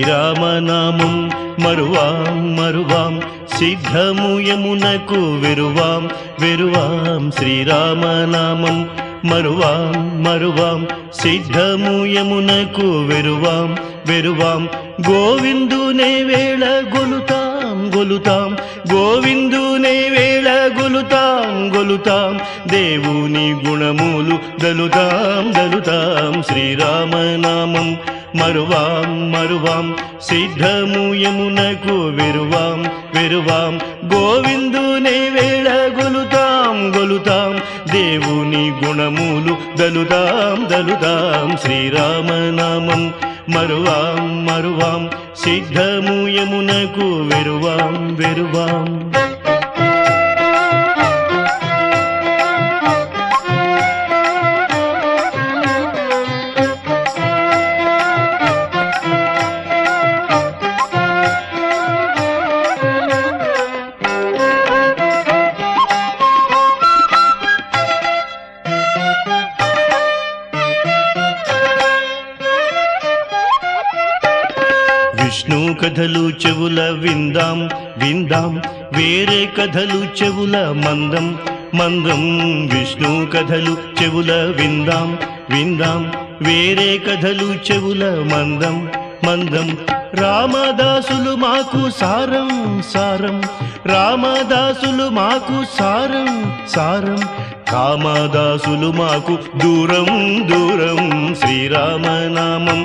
శ్రీరామనామం మరువాం మరువాం సిద్ధము యమునకు వెరువాం వెరువాం శ్రీరామనామం మరువాం మరువాం సిద్ధము యమునకు వెరువాం వెరువాం గోవిందునే వేళ గొలుతాం గొలుతాం గోవిందునే వేళ గొలుతాం గొలుతాం దేవుని గుణములు దలుతాం దలుతాం శ్రీరామనామం మరువాం మరువాం సిద్ధము యమునకు వెరువాం వెరువాం గోవిందునే వేళ గొలుతాం గొలుతాం దేవుని గుణములు దలుతాం దలుతాం శ్రీరామనామం మరువాం మరువాం సిద్ధము యమునకు వెరువాం వెరువాం విష్ణు కథలు చెవుల విందాం విందాం వేరే కథలు చెవుల మందం మందం విష్ణు కథలు చెవుల విందాం విందాం వేరే కథలు చెవుల మందం మందం రామదాసులు మాకు సారం సారం రామదాసులు మాకు సారం సారం కామదాసులు మాకు దూరం దూరం శ్రీరామనామం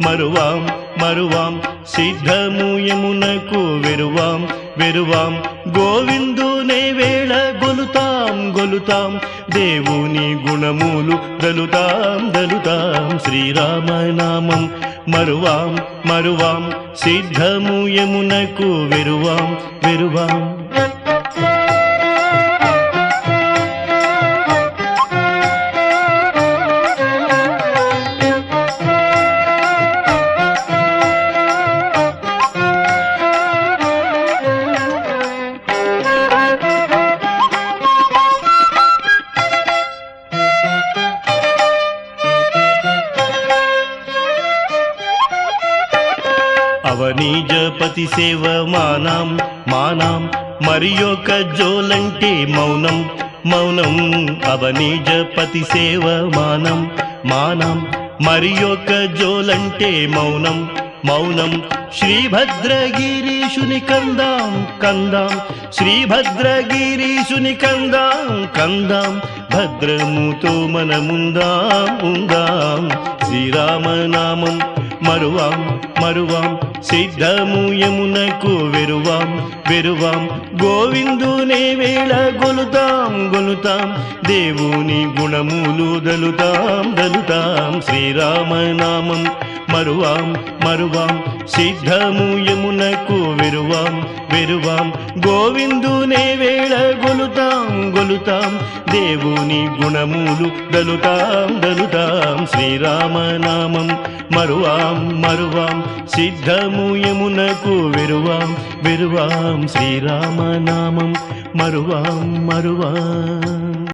మరువాం మరువాం సిద్ధము యమునకు వెరువాం వెరువాం గోవిందునే వేళ గొలుతాం గొలుతాం దేవుని గుణములు దలుతాం దలుతాం శ్రీరామనామం మరువాం మరువాం సిద్ధము యమునకు వెరువాం వెరువాం అవనీజపతి సేవ మానాం మానాం మరియొక జోలంటే మౌనం మౌనం అవనీజపతి సేవ మానం మానం మరియొక జోలంటే మౌనం మౌనం శ్రీభద్రగిరీశుని కందాం కందాం శ్రీభద్రగిరీశుని కందాం కందాం భద్రముతో మనముందాం ఉందాం శ్రీరామనామం మరువాం మరువాం సిద్ధము యమునకు వెరువాం వెరువాం గోవిందునే వేళ గొలుతాం గొలుతాం దేవుని గుణములు దలుతాం దలుతాం శ్రీరామనామం మరువాం మరువాం సిద్ధము యమునకు వెరువాం వెరువాం గోవిందునే వేళ గొలుతాం గొలుతాం దేవుని గుణములు దలుతాం దలుతాం శ్రీరామనామం మరువాం మరువాం సిద్ధము యమునకు వెరువాం వెరువాం శ్రీరామనామం మరువాం మరువాం